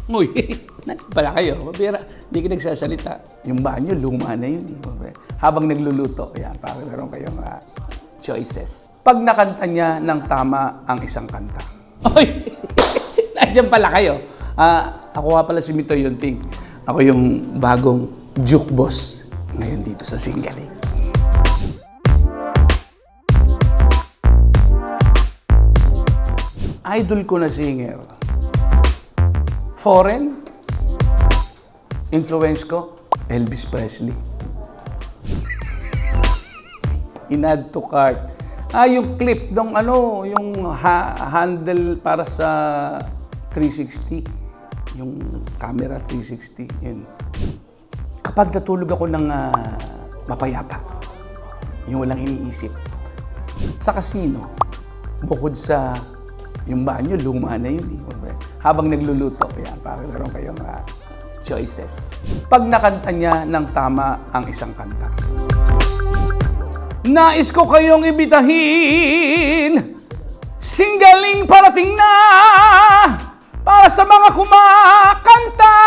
Uy, pala kayo. Mabira, hindi ka nagsasalita. Yung banyo, luma na yun. Habang nagluluto, yan, para meron kayong choices. Pag nakanta niya ng tama ang isang kanta. Uy, nandiyan pala kayo. Ako nga pala si Mito Yunting. Ako yung bagong juke boss ngayon dito sa Singaling. Idol ko na singer. Foreign. Influence ko, Elvis Presley. In-add to cart. Yung clip ng yung handle para sa 360. Yung camera 360. Yun. Kapag natulog ako ng mapayapa, yung walang iniisip, sa casino, bukod sa yung banyo, luma na yun. Habang nagluluto, yan, para meron kayong choices. Pag nakanta niya ng tama ang isang kanta. Nais ko kayong ibitahin, Singaling parating na, para sa mga kumakanta.